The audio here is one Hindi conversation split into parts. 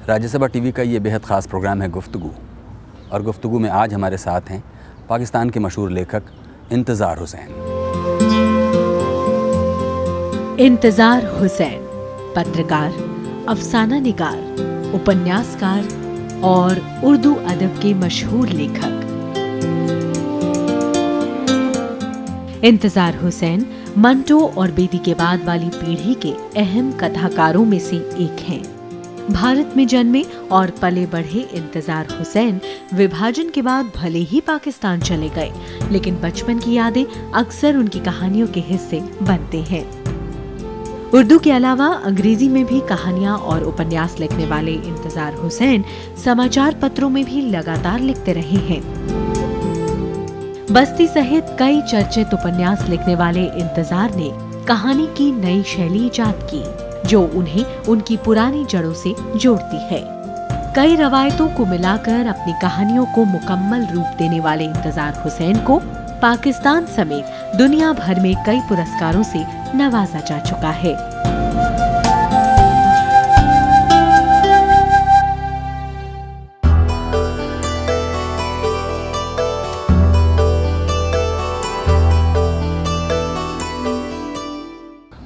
राज्यसभा टीवी का ये बेहद ख़ास प्रोग्राम है गुफ्तगू, और गुफ्तगू में आज हमारे साथ हैं पाकिस्तान के मशहूर लेखक इंतज़ार हुसैन। इंतज़ार हुसैन पत्रकार, अफसाना निगार, उपन्यासकार और उर्दू अदब के मशहूर लेखक। इंतज़ार हुसैन मंटो और बेटी के बाद वाली पीढ़ी के अहम कथाकारों में से एक हैं। भारत में जन्मे और पले बढ़े इंतज़ार हुसैन विभाजन के बाद भले ही पाकिस्तान चले गए, लेकिन बचपन की यादें अक्सर उनकी कहानियों के हिस्से बनते हैं। उर्दू के अलावा अंग्रेजी में भी कहानियां और उपन्यास लिखने वाले इंतज़ार हुसैन समाचार पत्रों में भी लगातार लिखते रहे हैं। बस्ती सहित कई चर्चित उपन्यास लिखने वाले इंतज़ार ने कहानी की नई शैली इजाद की, जो उन्हें उनकी पुरानी जड़ों से जोड़ती है। कई रवायतों को मिलाकर अपनी कहानियों को मुकम्मल रूप देने वाले इंतज़ार हुसैन को पाकिस्तान समेत दुनिया भर में कई पुरस्कारों से नवाजा जा चुका है।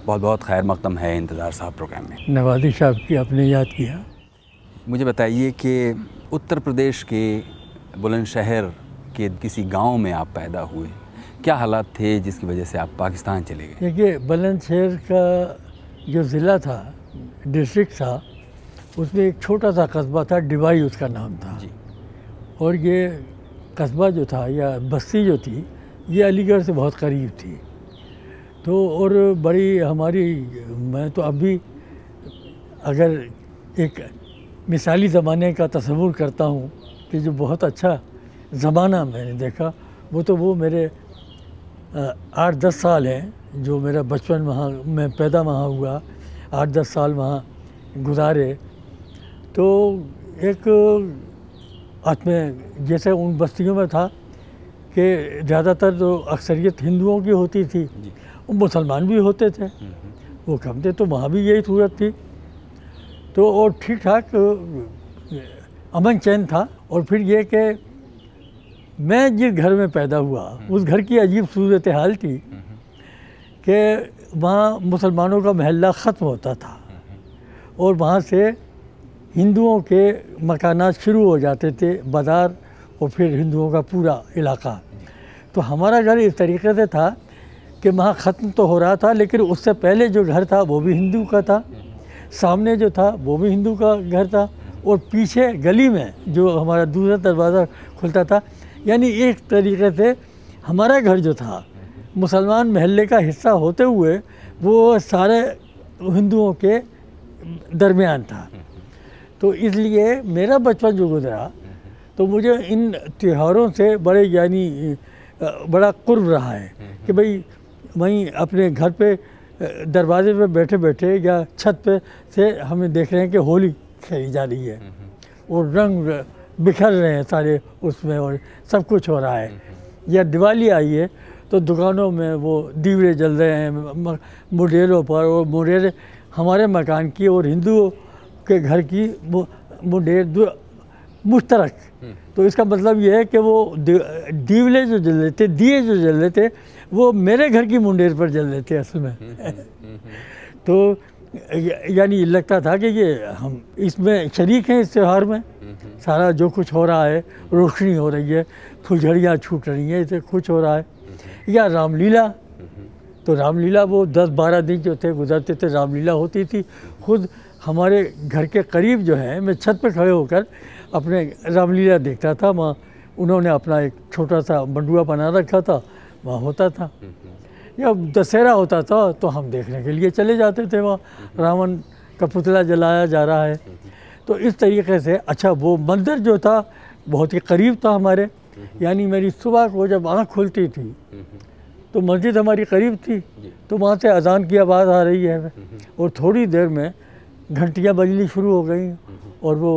बहुत बहुत खैर मक़दम है इंतज़ार साहब प्रोग्राम में। नवाज़ी साहब की आपने याद किया। मुझे बताइए कि उत्तर प्रदेश के बुलंदशहर के किसी गांव में आप पैदा हुए, क्या हालात थे जिसकी वजह से आप पाकिस्तान चले गए? देखिए, बुलंदशहर का जो ज़िला था, डिस्ट्रिक्ट था, उसमें एक छोटा सा कस्बा था, डिवाई उसका नाम था जी। और ये कस्बा जो था या बस्ती जो थी, ये अलीगढ़ से बहुत करीब थी। तो और बड़ी हमारी, मैं तो अभी अगर एक मिसाली ज़माने का तस्वुर करता हूँ कि जो बहुत अच्छा ज़माना मैंने देखा, वो मेरे 8-10 साल हैं, जो मेरा बचपन वहाँ, मैं पैदा वहाँ हुआ, 8-10 साल वहाँ गुजारे। तो एक में जैसे उन बस्तियों में था कि ज़्यादातर तो अक्सरियत हिंदुओं की होती थी, मुसलमान भी होते थे, वो कम थे, तो वहाँ भी यही सूरत थी। तो और ठीक ठाक अमन चैन था। और फिर ये कि मैं जिस घर में पैदा हुआ, उस घर की अजीब सूरत हाल थी कि वहाँ मुसलमानों का महल्ला ख़त्म होता था और वहाँ से हिंदुओं के मकानात शुरू हो जाते थे, बाज़ार, और फिर हिंदुओं का पूरा इलाका। तो हमारा घर इस तरीके से था कि वहाँ ख़त्म तो हो रहा था, लेकिन उससे पहले जो घर था वो भी हिंदू का था, सामने जो था वो भी हिंदू का घर था, और पीछे गली में जो हमारा दूसरा दरवाज़ा खुलता था, यानी एक तरीके से हमारा घर जो था मुसलमान महल्ले का हिस्सा होते हुए वो सारे हिंदुओं के दरमियान था। तो इसलिए मेरा बचपन जो गुजरा, तो मुझे इन त्योहारों से बड़ा कुर्ब रहा है कि भाई वहीं अपने घर पे दरवाजे पे बैठे बैठे या छत पे से हमें देख रहे हैं कि होली खेली जा रही है और रंग बिखर रहे हैं सारे उसमें, और सब कुछ हो रहा है। या दिवाली आई है तो दुकानों में वो दीवरे जल रहे हैं मुडेरों पर, और मुडेर हमारे मकान की और हिंदुओं के घर की मुडेर मुश्तरक। तो इसका मतलब ये है कि वो दीवले जो जल रहे थे, दिए जो जल रहे थे, वो मेरे घर की मुंडेर पर जल रहे थे असल में। तो यानी लगता था कि ये हम इसमें शरीक हैं, इस त्यौहार में। सारा जो कुछ हो रहा है, रोशनी हो रही है, फुलझड़ियाँ छूट रही हैं, इसे कुछ हो रहा है। या रामलीला, तो रामलीला वो 10-12 दिन जो थे गुजरते थे, रामलीला होती थी। खुद हमारे घर के करीब जो है, मैं छत पर खड़े होकर अपने रामलीला देखता था। वहाँ उन्होंने अपना एक छोटा सा मंडुआ बना रखा था, वहाँ होता था। या दशहरा होता था तो हम देखने के लिए चले जाते थे वहाँ, रावण का पुतला जलाया जा रहा है। तो इस तरीके से अच्छा वो मंदिर जो था बहुत ही करीब था हमारे, यानी मेरी सुबह को जब आँख खुलती थी तो मस्जिद हमारी करीब थी, तो वहाँ से अजान की आवाज़ आ रही है और थोड़ी देर में घंटियाँ बजनी शुरू हो गई और वो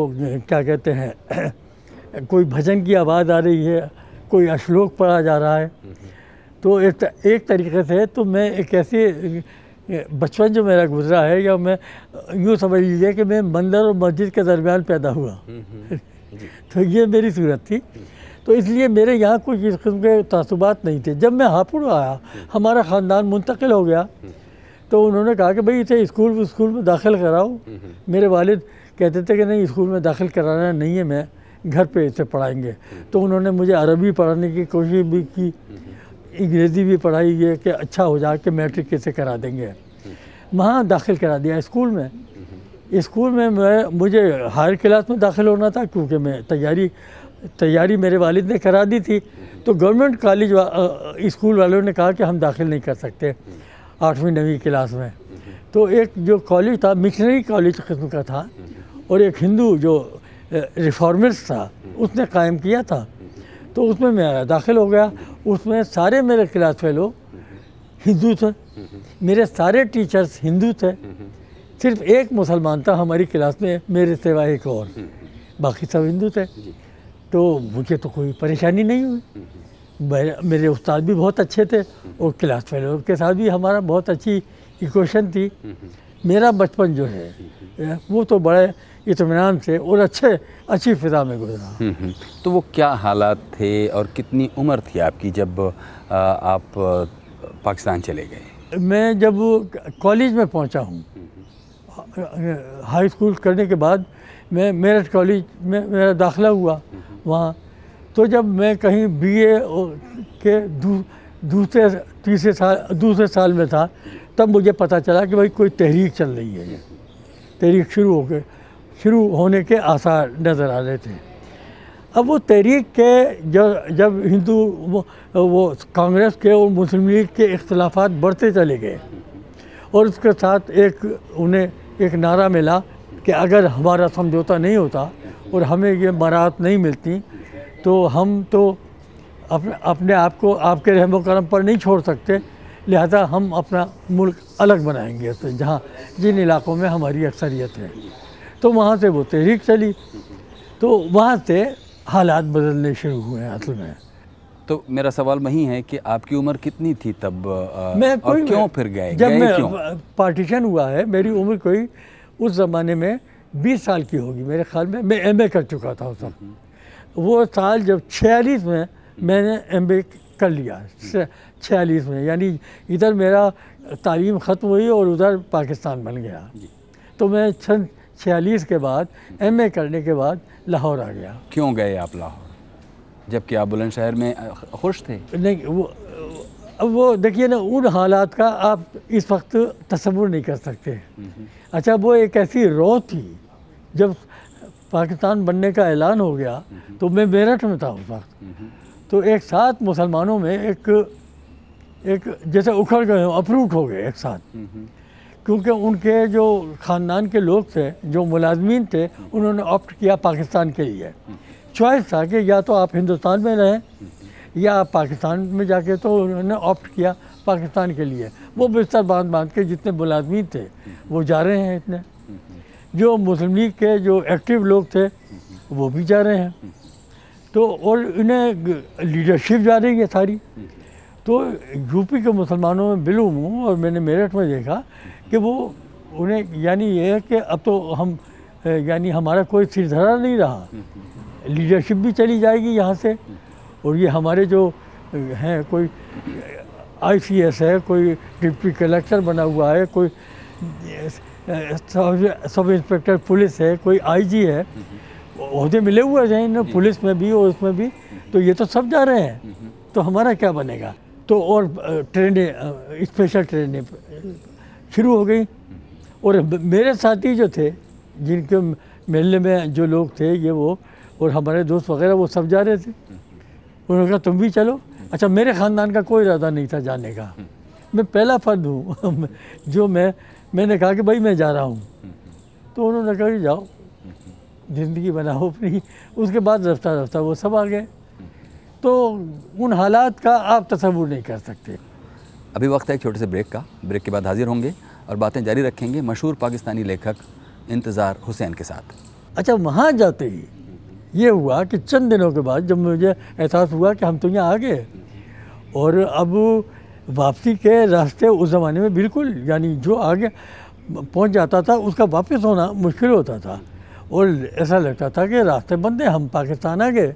क्या कहते हैं कोई भजन की आवाज़ आ रही है, कोई श्लोक पढ़ा जा रहा है। तो एक तरीके से तो मैं एक ऐसी बचपन जो मेरा गुजरा है, या मैं यूँ समझ लीजिए कि मैं मंदिर और मस्जिद के दरमियान पैदा हुआ। तो ये मेरी सूरत थी। तो इसलिए मेरे यहाँ कुछ इस किस्म के तासुबात नहीं थे। जब मैं हापुड़ आया, हमारा ख़ानदान मुंतकिल हो गया, तो उन्होंने कहा कि भाई इसे स्कूल में दाखिल कराओ। मेरे वालिद कहते थे कि नहीं, स्कूल में दाखिल कराना नहीं है, मैं घर पे इसे पढ़ाएंगे। तो उन्होंने मुझे अरबी पढ़ाने की कोशिश भी की, अंग्रेज़ी भी पढ़ाई है कि अच्छा हो जाए कि मैट्रिक कैसे करा देंगे। वहाँ दाखिल करा दिया स्कूल में। स्कूल में मुझे हायर क्लास में दाखिल होना था, क्योंकि मैं तैयारी मेरे वालिद ने करा दी थी। तो गवर्नमेंट कॉलेज स्कूल वालों ने कहा कि हम दाखिल नहीं कर सकते 8वीं 9वीं क्लास में। तो एक जो कॉलेज था मिशनरी कॉलेज किस्म का था, और एक हिंदू जो रिफॉर्मिस्ट था उसने कायम किया था। तो उसमें मैं दाखिल हो गया। उसमें सारे मेरे क्लास फेलो हिंदू थे, मेरे सारे टीचर्स हिंदू थे, सिर्फ एक मुसलमान था हमारी क्लास में मेरे सिवा एक और, बाकी सब हिंदू थे। तो मुझे तो कोई परेशानी नहीं हुई। मेरे उस्ताद भी बहुत अच्छे थे और क्लास फेलो के साथ भी हमारा बहुत अच्छी इक्वेशन थी। मेरा बचपन जो है वो तो बड़े इत्मीनान से और अच्छी फ़िज़ा में गुजरा। तो वो क्या हालात थे और कितनी उम्र थी आपकी जब आप पाकिस्तान चले गए? मैं जब कॉलेज में पहुंचा हूँ, हाई स्कूल करने के बाद मैं मेरठ कॉलेज में मेरा दाखिला हुआ वहाँ। तो जब मैं कहीं बीए के दूसरे साल में था, तब मुझे पता चला कि भाई कोई तहरीक चल रही है। ये तहरीक शुरू होने के आसार नज़र आ रहे थे। अब वो तहरीक के जब हिंदू वो कांग्रेस के और मुस्लिम लीग के इख्तलाफात बढ़ते चले गए, और उसके साथ उन्हें एक नारा मिला कि अगर हमारा समझौता नहीं होता और हमें ये बरात नहीं मिलती तो हम तो अपने आप को आपके रहमो करम पर नहीं छोड़ सकते, लिहाजा हम अपना मुल्क अलग बनाएंगे तो जिन इलाकों में हमारी अक्सरियत है। तो वहाँ से वो तहरीक चली, तो वहाँ से हालात बदलने शुरू हुए असल में। तो मेरा सवाल वही है कि आपकी उम्र कितनी थी तब और क्यों फिर गए? जब मैं पार्टीशन हुआ है, मेरी उम्र कोई उस ज़माने में 20 साल की होगी मेरे ख्याल में। मैं एमए कर चुका था उस वक्त। वो साल जब 46 में मैंने एमए कर लिया, 46 में, यानी इधर मेरा तालीम ख़त्म हुई और उधर पाकिस्तान बन गया। तो मैं 46 के बाद एमए करने के बाद लाहौर आ गया। क्यों गए आप लाहौर जबकि आप बुलंदशहर में खुश थे? नहीं, वो देखिए ना, उन हालात का आप इस वक्त तसव्वुर नहीं कर सकते। अच्छा, वो एक ऐसी रो थी जब पाकिस्तान बनने का ऐलान हो गया, तो मैं मेरठ में था उस वक्त। तो एक साथ मुसलमानों में एक जैसे उखड़ गए, अप्रूट हो गए एक साथ, क्योंकि उनके जो ख़ानदान के लोग थे, जो मुलाजमीन थे, उन्होंने ऑप्ट किया पाकिस्तान के लिए। चॉइस था कि या तो आप हिंदुस्तान में रहें या आप पाकिस्तान में जाके, तो उन्होंने ऑप्ट किया पाकिस्तान के लिए। वो बिस्तर बांध के जितने मुलाजमीन थे वो जा रहे हैं, इतने जो मुस्लिम लीग के जो एक्टिव लोग थे वो भी जा रहे हैं। तो और इन्हें लीडरशिप जा रही है सारी। तो यूपी के मुसलमानों में बिलूम हूँ, और मैंने मेरठ में देखा कि वो उन्हें यानी ये है कि अब तो हम यानी हमारा कोई सिरधरा नहीं रहा, लीडरशिप भी चली जाएगी यहाँ से। और ये हमारे जो हैं, कोई ICS है, कोई डिप्टी कलेक्टर बना हुआ है, कोई सब इंस्पेक्टर पुलिस है, कोई IG है, ओहदे मिले हुए हैं इन्हें पुलिस में भी और उसमें भी। तो ये तो सब जा रहे हैं, तो हमारा क्या बनेगा? तो और ट्रेनें, स्पेशल ट्रेनें शुरू हो गई। और मेरे साथी जो थे, जिनके मिलने में जो लोग थे, ये वो और हमारे दोस्त वगैरह, वो सब जा रहे थे। उन्होंने कहा तुम भी चलो। अच्छा, मेरे ख़ानदान का कोई इरादा नहीं था जाने का। मैं पहला फर्द हूँ जो मैंने कहा कि भाई मैं जा रहा हूँ। तो उन्होंने कहा कि जाओ ज़िंदगी बनाओ अपनी। उसके बाद रफ्ता रफ्ता वो सब आ गए। तो उन हालात का आप तसव्वुर नहीं कर सकते। अभी वक्त है एक छोटे से ब्रेक का। ब्रेक के बाद हाजिर होंगे और बातें जारी रखेंगे मशहूर पाकिस्तानी लेखक इंतज़ार हुसैन के साथ। अच्छा, वहाँ जाते ही ये हुआ कि चंद दिनों के बाद जब मुझे एहसास हुआ कि हम तो यहाँ आ गए और अब वापसी के रास्ते उस ज़माने में बिल्कुल, यानी जो आगे पहुँच जाता था उसका वापस होना मुश्किल होता था और ऐसा लगता था कि रास्ते बंद हैं, हम पाकिस्तान आ गए।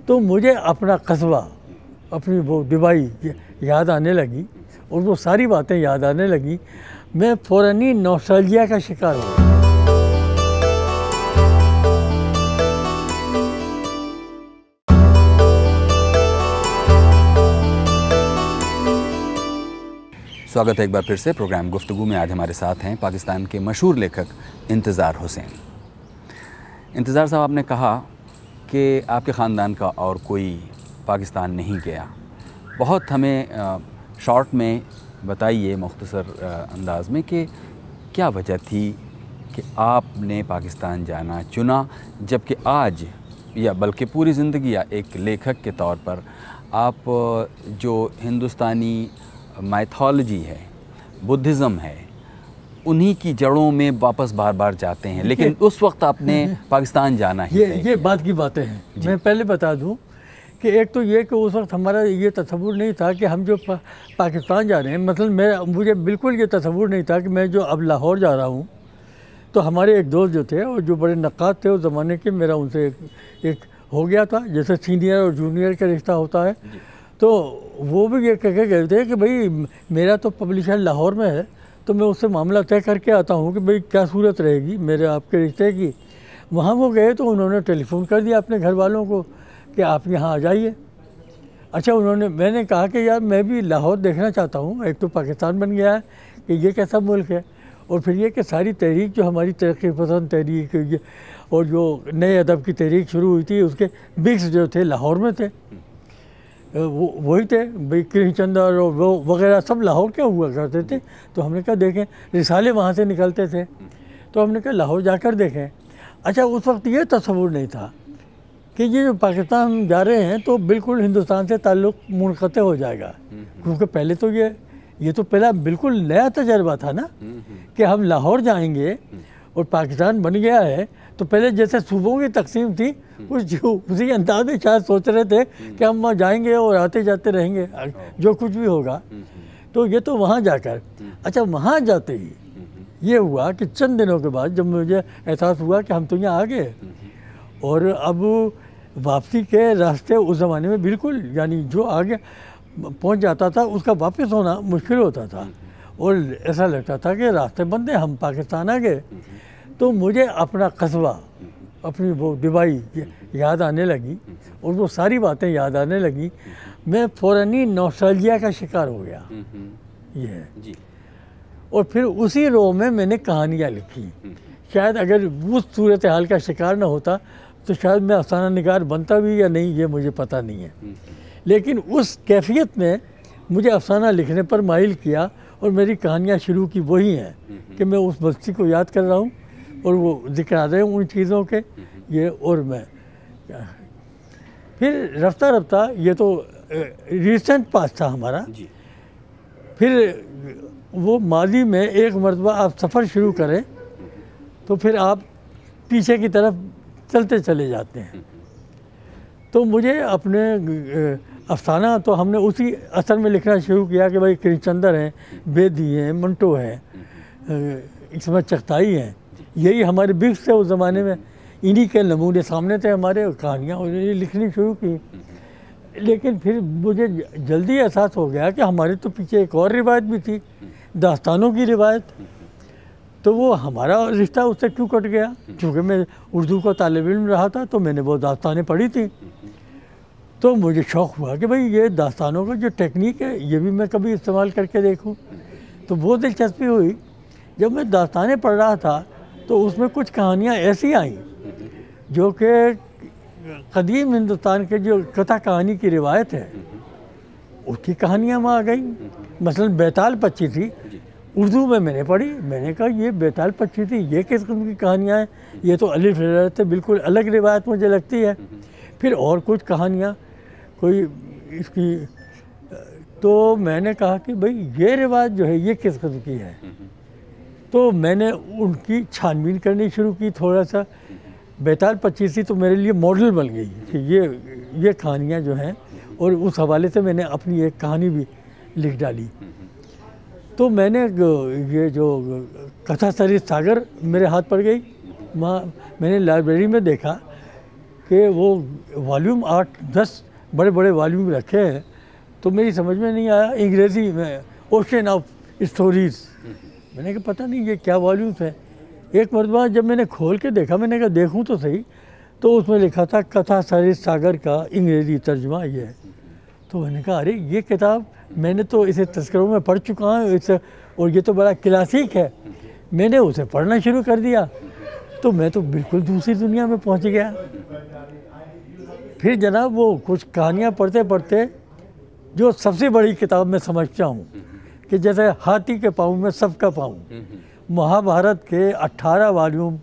तो मुझे अपना कस्बा, अपनी वो दिवाई याद आने लगी और वो सारी बातें याद आने लगी। मैं फ़ौरन ही नॉस्टैल्जिया का शिकार हो गया। स्वागत है एक बार फिर से प्रोग्राम गुफ्तगू में। आज हमारे साथ हैं पाकिस्तान के मशहूर लेखक इंतज़ार हुसैन। इंतज़ार साहब, आपने कहा कि आपके ख़ानदान का और कोई पाकिस्तान नहीं गया। बहुत हमें शॉर्ट में बताइए, मुख्तसर अंदाज में, कि क्या वजह थी कि आपने पाकिस्तान जाना चुना, जबकि आज या बल्कि पूरी ज़िंदगी या एक लेखक के तौर पर आप जो हिंदुस्तानी माइथोलॉजी है, बुद्धिज़्म है, उन्हीं की जड़ों में वापस बार बार जाते हैं, लेकिन उस वक्त आपने पाकिस्तान जाना ही ये बात की बातें हैं। मैं पहले बता दूं कि एक तो ये कि उस वक्त हमारा ये तसव्वुर नहीं था कि हम जो पाकिस्तान जा रहे हैं। मतलब मुझे बिल्कुल ये तसव्वुर नहीं था कि मैं जो अब लाहौर जा रहा हूँ। तो हमारे एक दोस्त जो थे और जो बड़े नक्काद थे उस ज़माने के, मेरा उनसे एक हो गया था, जैसे सीनियर और जूनियर का रिश्ता होता है। तो वो भी ये कह के गए थे कि भाई मेरा तो पब्लिशर लाहौर में है, तो मैं उससे मामला तय करके आता हूँ कि भाई क्या सूरत रहेगी मेरे आपके रिश्ते की। वहाँ वो गए तो उन्होंने टेलीफोन कर दिया अपने घर वालों को कि आप यहाँ आ जाइए। अच्छा, मैंने कहा कि यार मैं भी लाहौर देखना चाहता हूँ। एक तो पाकिस्तान बन गया है कि ये कैसा मुल्क है, और फिर ये कि सारी तहरीक जो हमारी तरक्की पसंद तहरीक और जो नए अदब की तहरीक शुरू हुई थी उसके बिग्स जो थे लाहौर में थे। वो वही थे भाई, कृष्णचंद्र और वो वगैरह सब लाहौर के हुआ करते थे। तो हमने कहा देखें, रिसाले वहाँ से निकलते थे, तो हमने कहा लाहौर जाकर देखें। अच्छा, उस वक्त ये तसव्वुर नहीं था कि ये जो पाकिस्तान हम जा रहे हैं तो बिल्कुल हिंदुस्तान से ताल्लुक़ मुनक़ते हो जाएगा, क्योंकि पहले तो ये तो पहला बिल्कुल नया तजर्बा था ना कि हम लाहौर जाएंगे और पाकिस्तान बन गया है। तो पहले जैसे सूबों की तकसीम थी उसी अंदाज में शायद सोच रहे थे कि हम वहाँ जाएंगे और आते जाते रहेंगे, जो कुछ भी होगा। तो ये तो वहाँ जाकर, अच्छा वहाँ जाते ही ये हुआ कि चंद दिनों के बाद जब मुझे एहसास हुआ कि हम तो यहाँ आ गए और अब वापसी के रास्ते उस ज़माने में बिल्कुल, यानी जो आगे पहुँच जाता था उसका वापस होना मुश्किल होता था और ऐसा लगता था कि रास्ते बंद हैं, हम पाकिस्तान आ गए। तो मुझे अपना कस्बा, अपनी वो दिवाई याद आने लगी और वो सारी बातें याद आने लगी। मैं फ़ौरन ही नॉस्टैल्जिया का शिकार हो गया। ये है जी। और फिर उसी रो में मैंने कहानियाँ लिखी। शायद अगर उस सूरत हाल का शिकार न होता तो शायद मैं अफसाना निगार बनता भी या नहीं, ये मुझे पता नहीं है। लेकिन उस कैफियत में मुझे अफसाना लिखने पर माइल किया और मेरी कहानियाँ शुरू की वही हैं कि मैं उस बस्ती को याद कर रहा हूँ और वो जिक्र आ रहे हैं उन चीज़ों के ये। और मैं फिर रफ्ता रफ्ता, ये तो रिसेंट पास था हमारा जी। फिर वो माजी में एक मरतबा आप सफ़र शुरू करें तो फिर आप पीछे की तरफ चलते चले जाते हैं। तो मुझे अपने अफसाना तो हमने उसी असर में लिखना शुरू किया कि भाई कृष्णचंद्र हैं, बेदी हैं, मंटो हैं, इसमें चगताई हैं, यही हमारे बिग्स थे उस ज़माने में। इन्हीं के नमूने सामने थे हमारे, कहानियाँ लिखनी शुरू की। लेकिन फिर मुझे जल्दी एहसास हो गया कि हमारे तो पीछे एक और रिवायत भी थी, दास्तानों की रिवायत। तो वो हमारा रिश्ता उससे क्यों कट गया? चूँकि मैं उर्दू का तालिब इल्म रहा था तो मैंने वो दास्तानें पढ़ी थी। तो मुझे शौक़ हुआ कि भाई ये दास्तानों का जो टेक्निक है ये भी मैं कभी इस्तेमाल करके देखूं। तो वो दिलचस्पी हुई। जब मैं दास्तानें पढ़ रहा था तो उसमें कुछ कहानियाँ ऐसी आईं जो कि कदीम हिंदुस्तान के जो कथा कहानी की रिवायत है उसकी कहानियाँ वहाँ आ गई। मसलन बैताल पच्ची थी, उर्दू में मैंने पढ़ी, मैंने कहा ये बेताल पक्षी थी, ये किस किस्म की कहानियाँ हैं, ये तो अलिफ लैला से बिल्कुल अलग रिवायत मुझे लगती है। फिर और कुछ कहानियाँ कोई इसकी, तो मैंने कहा कि भाई ये रिवायत जो है ये किस किस्म की है। तो मैंने उनकी छानबीन करनी शुरू की थोड़ा सा। बेताल पच्चीसी तो मेरे लिए मॉडल बन गई कि ये कहानियाँ जो हैं, और उस हवाले से मैंने अपनी एक कहानी भी लिख डाली। तो मैंने ये जो कथा सरित सागर मेरे हाथ पड़ गई, वहाँ मैंने लाइब्रेरी में देखा कि वो वॉल्यूम 8-10 बड़े बड़े वॉल्यूम रखे हैं। तो मेरी समझ में नहीं आया, अंग्रेज़ी में ओशन ऑफ स्टोरीज़, मैंने कहा पता नहीं ये क्या वॉल्यूम्स हैं। एक मरतबा जब मैंने खोल के देखा, मैंने कहा देखूं तो सही, तो उसमें लिखा था कथा सरित सागर का अंग्रेज़ी तर्जुमा ये है। तो मैंने कहा अरे ये किताब मैंने तो इसे तस्करों में पढ़ चुका हूँ इसे, और ये तो बड़ा क्लासिक है। मैंने उसे पढ़ना शुरू कर दिया, तो मैं तो बिल्कुल दूसरी दुनिया में पहुँच गया। फिर जनाब वो कुछ कहानियाँ पढ़ते पढ़ते जो सबसे बड़ी किताब मैं समझता हूँ कि जैसे हाथी के पाँव में सबका पाँव, महाभारत के 18 वॉल्यूम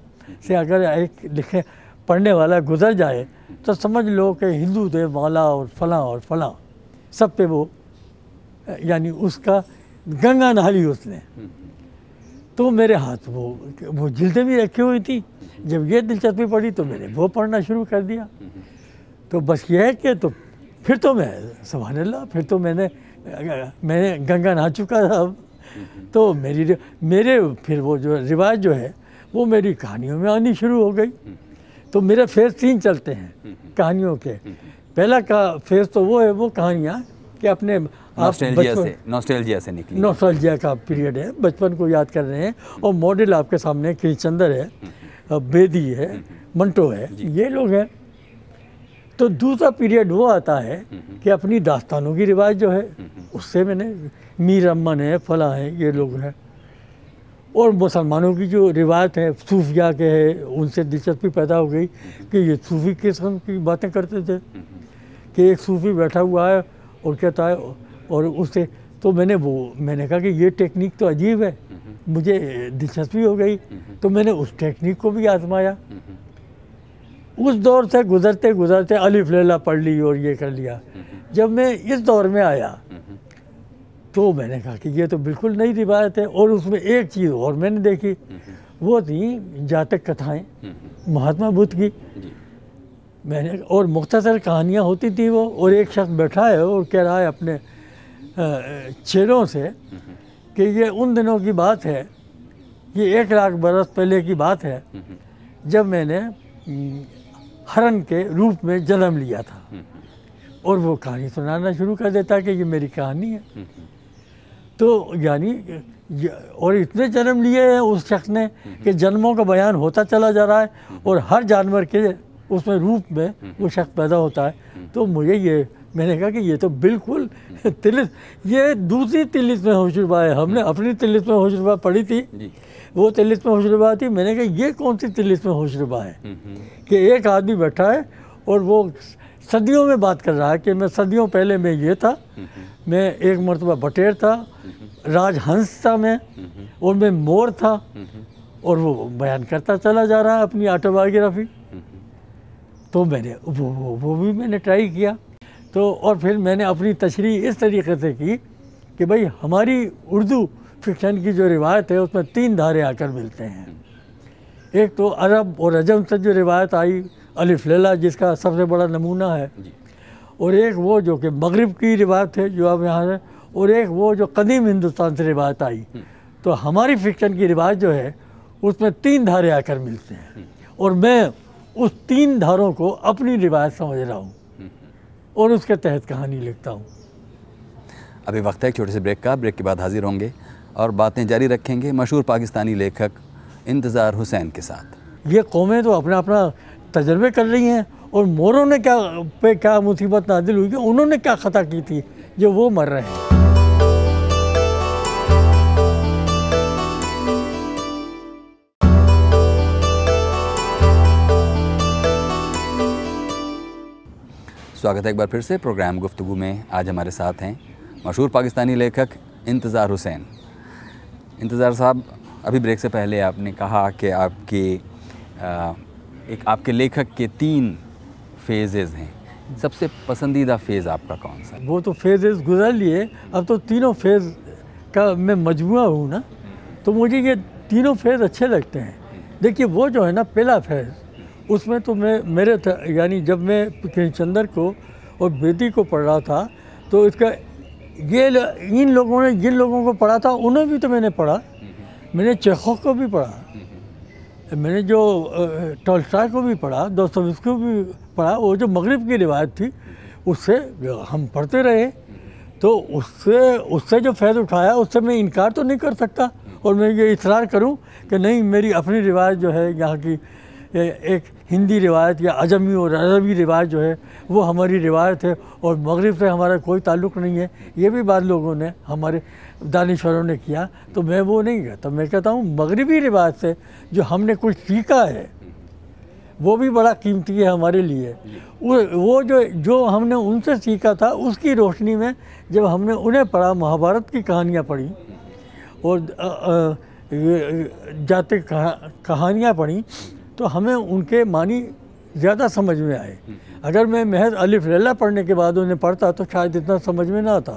से अगर एक लिखे पढ़ने वाला गुजर जाए तो समझ लो कि हिंदू देव माला और फलां सब पे वो, यानी उसका गंगा नहाली उसने। तो मेरे हाथ वो जिल्दें भी रखी हुई थी। जब ये दिलचस्पी पड़ी तो मैंने वो पढ़ना शुरू कर दिया। तो बस ये है कि तो फिर तो मैं सुभान अल्लाह, फिर तो मैंने गंगा नहा चुका था अब। तो मेरे फिर वो जो रिवाज जो है वो मेरी कहानियों में आनी शुरू हो गई। तो मेरे फेज़ 3 चलते हैं कहानियों के। पहला का फेज़ तो वो है, वो कहानियाँ कि अपने नॉस्टैल्जिया से निकली, नॉस्टैल्जिया का पीरियड है, बचपन को याद कर रहे हैं। और मॉडल आपके सामने कृष्णचंद्र है, बेदी है, मंटो है, ये लोग हैं। तो दूसरा पीरियड वो आता है कि अपनी दास्तानों की रिवाज जो है उससे मैंने, मीर अमन है, फला है, ये लोग हैं। और मुसलमानों की जो रिवायत है सूफिया के है, उनसे दिलचस्पी पैदा हो गई कि ये सूफी किस किस्म की बातें करते थे कि एक सूफी बैठा हुआ है और कहता है, और उससे तो मैंने कहा कि ये टेक्निक तो अजीब है, मुझे दिलचस्पी हो गई। तो मैंने उस टेक्निक को भी आजमाया। उस दौर से गुजरते गुजरते अलिफ लैला पढ़ ली और ये कर लिया। जब मैं इस दौर में आया तो मैंने कहा कि ये तो बिल्कुल नई रिवायत है। और उसमें एक चीज़ और मैंने देखी, वो थी जातक कथाएं महात्मा बुद्ध की। मैंने और मुख्तसर कहानियाँ होती थी वो, और एक शख्स बैठा है और कह रहा है अपने चेलों से कि ये उन दिनों की बात है, ये 1 लाख बरस पहले की बात है जब मैंने हरन के रूप में जन्म लिया था। और वो कहानी सुनाना शुरू कर देता कि ये मेरी कहानी है। तो यानी और इतने जन्म लिए हैं उस शख्स ने कि जन्मों का बयान होता चला जा रहा है, और हर जानवर के उसमें रूप में वो शख्स पैदा होता है। तो मुझे मैंने कहा कि ये तो बिल्कुल तिलिस, ये दूसरी तिलिस में होशरुबा है। हमने अपनी तिलिस में होशरुबा पढ़ी थी, वो तिलिस में होशरुबा थी। मैंने कहा ये कौन सी तिलिस में होशरुबा है कि एक आदमी बैठा है और वो सदियों में बात कर रहा है कि मैं सदियों पहले मैं ये था, मैं एक मरतबा बटेर था, राजहंस था मैं, और मैं मोर था। और वो बयान करता चला जा रहा है अपनी ऑटोबायोग्राफी। तो मैंने वो भी मैंने ट्राई किया। तो और फिर मैंने अपनी तशरीह इस तरीके से की कि भाई हमारी उर्दू फिक्शन की जो रिवायत है उसमें 3 धारे आकर मिलते हैं। एक तो अरब और अजम से जो रिवायत आई अलिफ लैला, जिसका सबसे बड़ा नमूना है, और एक वो जो कि मगरिब की रिवायत है जो अब यहाँ है, और एक वो जो कदीम हिंदुस्तान से रिवायत आई। तो हमारी फिक्शन की रिवायत जो है उसमें 3 धारे आकर मिलते हैं, और मैं उस 3 धारों को अपनी रिवायत समझ रहा हूँ और उसके तहत कहानी लिखता हूँ। अभी वक्त है एक छोटे से ब्रेक का। ब्रेक के बाद हाजिर होंगे और बातें जारी रखेंगे मशहूर पाकिस्तानी लेखक इंतज़ार हुसैन के साथ। ये कौमें तो अपना अपना तजर्बे कर रही हैं, और मोरों ने क्या मुसीबत नाजिल हुई कि उन्होंने क्या ख़ता की थी जो वो मर रहे हैं। स्वागत है एक बार फिर से प्रोग्राम गुफ्तगू में। आज हमारे साथ हैं मशहूर पाकिस्तानी लेखक इंतज़ार हुसैन। इंतज़ार साहब, अभी ब्रेक से पहले आपने कहा कि आपके लेखक के 3 फेजेज़ हैं। सबसे पसंदीदा फेज़ आपका कौन सा है? वो तो फेजेस गुजर लिए, अब तो तीनों फेज़ का मैं मजमुआ हूँ ना, तो मुझे ये तीनों फेज़ अच्छे लगते हैं। देखिए वो जो है ना पहला फेज़, उसमें तो यानी जब मैं कृष्णचंद्र को और बेदी को पढ़ रहा था, तो इसका इन लोगों ने जिन लोगों को पढ़ा था उन्हें भी तो मैंने पढ़ा। मैंने चेखोव को भी पढ़ा, मैंने जो टॉल्स्टॉय को भी पढ़ा, दोस्तोयेव्स्की को भी पढ़ा। वो जो मगरिब की रिवायत थी उससे हम पढ़ते रहे, तो उससे जो फैज़ उठाया उससे मैं इनकार तो नहीं कर सकता, और मैं ये इसरार करूं कि नहीं, मेरी अपनी रिवायत जो है यहाँ की एक हिंदी रिवायत या अजमी और अरबी रिवायत जो है वो हमारी रिवायत है, और मगरिब से हमारा कोई ताल्लुक़ नहीं है। ये भी बात लोगों ने, हमारे दानिश्वरों ने किया, तो मैं वो नहीं कहता। मैं कहता हूँ मगरिबी रिवायत से जो हमने कुछ सीखा है वो भी बड़ा कीमती है हमारे लिए। वो जो हमने उनसे सीखा था, उसकी रोशनी में जब हमने उन्हें पढ़ा, महाभारत की कहानियाँ पढ़ी और जाते कहानियाँ पढ़ी, तो हमें उनके मानी ज़्यादा समझ में आए। अगर मैं महज अलिफ लैला पढ़ने के बाद उन्हें पढ़ता तो शायद इतना समझ में ना आता।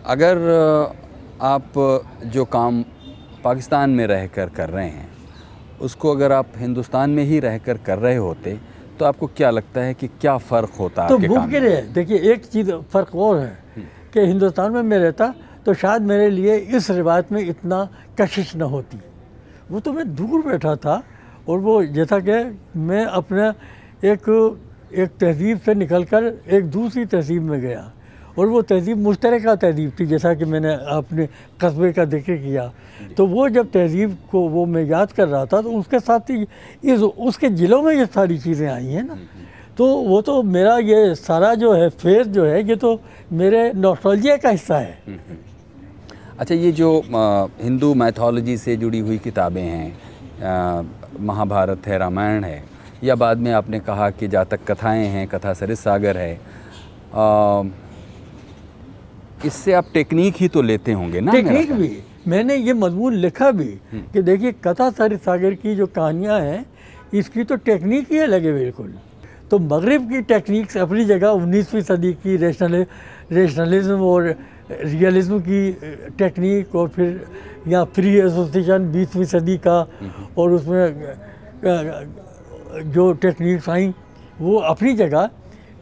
अगर आप जो काम पाकिस्तान में रहकर कर रहे हैं उसको अगर आप हिंदुस्तान में ही रहकर कर रहे होते तो आपको क्या लगता है कि क्या फ़र्क होता तो आपके काम में? है, देखिए एक चीज़ फ़र्क और है कि हिंदुस्तान में मैं रहता तो शायद मेरे लिए इस रिवायत में इतना कशिश न होती। वो तो मैं दूर बैठा था, और वो जैसा कि मैं अपना एक तहज़ीब से निकलकर एक दूसरी तहज़ीब में गया, और वो तहज़ीब मुश्तरका तहज़ीब थी, जैसा कि मैंने अपने कस्बे का जिक्र किया। तो वो जब तहज़ीब को वो मैं याद कर रहा था, तो उसके साथ ही उसके ज़िलों में ये सारी चीज़ें आई हैं ना, तो वो तो मेरा ये सारा जो है फेज़ जो है, ये तो मेरे नॉस्टैल्जिया का हिस्सा है। अच्छा, ये जो हिंदू मैथोलॉजी से जुड़ी हुई किताबें हैं, महाभारत है, रामायण है, या बाद में आपने कहा कि जातक कथाएं हैं, कथा सरित सागर है, इससे आप टेक्निक ही तो लेते होंगे ना? टेक्निक भी, मैंने ये मजमून लिखा भी कि देखिए कथा सरित सागर की जो कहानियाँ हैं, इसकी तो टेक्निक ही अलग है बिल्कुल। तो मगरिब की टेक्निक्स अपनी जगह 19वीं सदी की रेशनलिज्म और रियलिज्म की टेक्निक, और फिर यहाँ फ्री एसोसिएशन 20वीं सदी का, और उसमें जो टेक्निक्स आई वो अपनी जगह,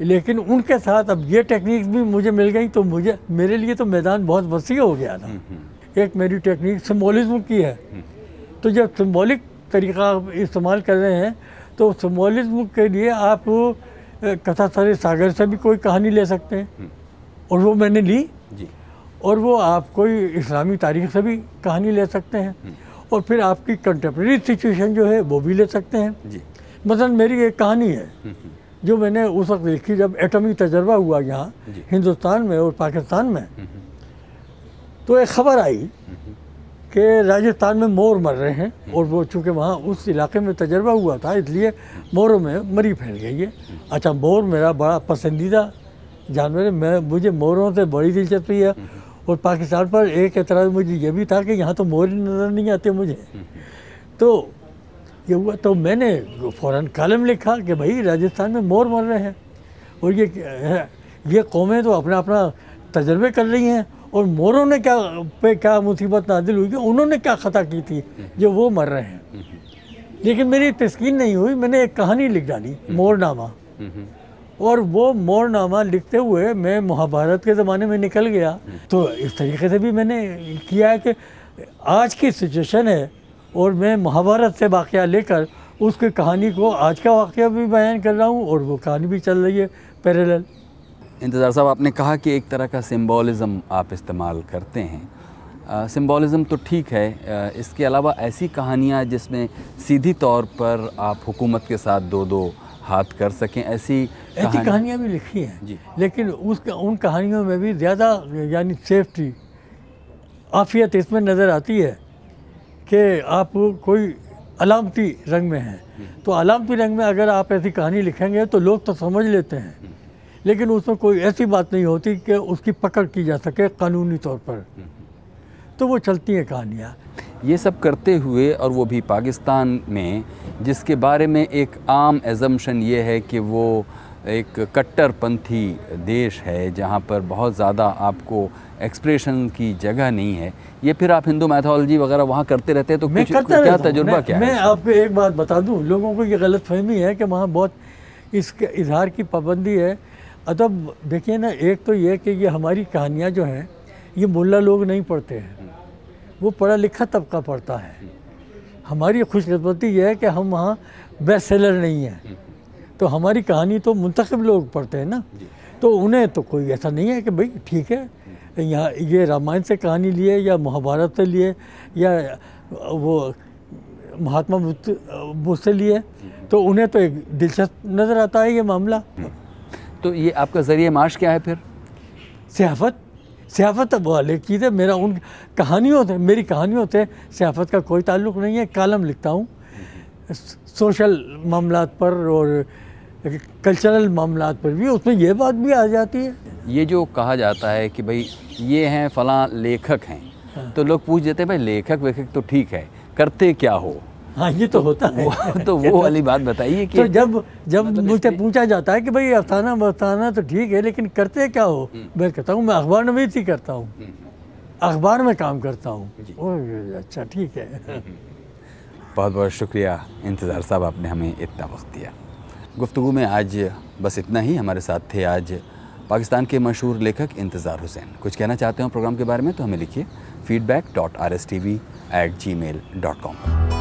लेकिन उनके साथ अब ये टेक्निक्स भी मुझे मिल गई, तो मेरे लिए तो मैदान बहुत वसी हो गया था। एक मेरी टेक्निक सिम्बोलिज्म की है, तो जब सिम्बॉलिक तरीक़ा इस्तेमाल कर रहे हैं तो सिम्बोलिज्म के लिए आप कथा सरित सागर से भी कोई कहानी ले सकते हैं, और वो मैंने ली जी। और वो आप कोई इस्लामी तारीख से भी कहानी ले सकते हैं, और फिर आपकी कंटेम्प्रेरी सिचुएशन जो है वो भी ले सकते हैं जी। मसलन मेरी एक कहानी है जो मैंने उस वक्त लिखी जब एटमी तजर्बा हुआ यहाँ हिंदुस्तान में और पाकिस्तान में। तो एक ख़बर आई कि राजस्थान में मोर मर रहे हैं, और वो चूँकि वहाँ उस इलाके में तजर्बा हुआ था इसलिए मोरों में मरी फैल गई है। अच्छा, मोर मेरा बड़ा पसंदीदा जानवर है, मुझे मोरों से बड़ी दिलचस्पी है, और पाकिस्तान पर एक एतराज़ मुझे ये भी था कि यहाँ तो मोर नज़र नहीं आते मुझे। तो ये हुआ, तो मैंने फ़ौरन कॉलम लिखा कि भाई राजस्थान में मोर मर रहे हैं, और ये कौमें तो अपना अपना तजर्बे कर रही हैं, और मोरों ने क्या मुसीबत नाजिल हुई कि उन्होंने क्या ख़ता की थी जो वो मर रहे हैं। लेकिन मेरी तस्कीन नहीं हुई, मैंने एक कहानी लिख डाली, मोरनामा, और वो मोरनामा लिखते हुए मैं महाभारत के ज़माने में निकल गया। तो इस तरीके से भी मैंने किया है कि आज की सिचुएशन है, और मैं महाभारत से वाक़या लेकर उसकी कहानी को आज का वाक़या भी बयान कर रहा हूँ, और वो कहानी भी चल रही है पैरेलल। इंतज़ार साहब, आपने कहा कि एक तरह का सिम्बोलिज़म आप इस्तेमाल करते हैं। सिम्बोलिज़म तो ठीक है, इसके अलावा ऐसी कहानियाँ जिसमें सीधी तौर पर आप हुकूमत के साथ दो हाथ कर सकें, ऐसी कहानियाँ भी लिखी हैं जी। लेकिन उन कहानियों में भी ज़्यादा यानी सेफ्टी आफियत इसमें नज़र आती है कि आप कोई अलामती रंग में हैं, तो अलामती रंग में अगर आप ऐसी कहानी लिखेंगे तो लोग तो समझ लेते हैं, लेकिन उसमें कोई ऐसी बात नहीं होती कि उसकी पकड़ की जा सके कानूनी तौर पर। तो वो चलती हैं कहानियाँ। ये सब करते हुए और वो भी पाकिस्तान में, जिसके बारे में एक आम एजम्पशन ये है कि वो एक कट्टरपंथी देश है जहाँ पर बहुत ज़्यादा आपको एक्सप्रेशन की जगह नहीं है, ये फिर आप हिंदू मैथोलॉजी वगैरह वहाँ करते रहते हैं तो मैं कुछ करता क्या रहता हूँ। तजुर्बा क्या है? मैं आपको एक बात बता दूँ, लोगों को ये गलतफहमी है कि वहाँ बहुत इसके इजहार की पाबंदी है। अदब देखिए ना, एक तो ये कि ये हमारी कहानियाँ जो हैं ये मुल्ला लोग नहीं पढ़ते हैं, वो पढ़ा लिखा तबका पढ़ता है। हमारी खुशकिस्मती ये है कि हम वहाँ बेस्ट सेलर नहीं हैं, तो हमारी कहानी तो मुंतखब लोग पढ़ते हैं ना, तो उन्हें तो कोई ऐसा नहीं है कि भाई ठीक है यहाँ ये रामायण से कहानी लिए या महाभारत से लिए या वो महात्मा बुद्ध से लिए, तो उन्हें तो एक दिलचस्प नज़र आता है ये मामला। तो ये आपका ज़रिए माश क्या है फिर? सियाफत वो अलग चीज़ है। मेरा उन कहानियों से, मेरी कहानियों से सियाफत का कोई ताल्लुक़ नहीं है। कॉलम लिखता हूँ सोशल मामलात पर और कल्चरल मामलात पर भी, उसमें ये बात भी आ जाती है। ये जो कहा जाता है कि भाई ये हैं फलां लेखक हैं, हाँ। तो लोग पूछ देते हैं भाई लेखक वेखक तो ठीक है, करते क्या हो? हाँ ये तो होता है। तो वो वाली बात बताइए कि तो जब मुझसे पूछा जाता है कि भाई अफसाना तो ठीक है लेकिन करते क्या हो, मैं कहता हूँ मैं अखबार नवीसी करता हूँ, अखबार में काम करता हूँ। अच्छा ठीक है। बहुत बहुत शुक्रिया इंतज़ार साहब, आपने हमें इतना वक्त दिया। गुफ्तगू में आज बस इतना ही। हमारे साथ थे आज पाकिस्तान के मशहूर लेखक इंतज़ार हुसैन। कुछ कहना चाहते हो प्रोग्राम के बारे में तो हमें लिखिए feedback.rstv@gmail.com।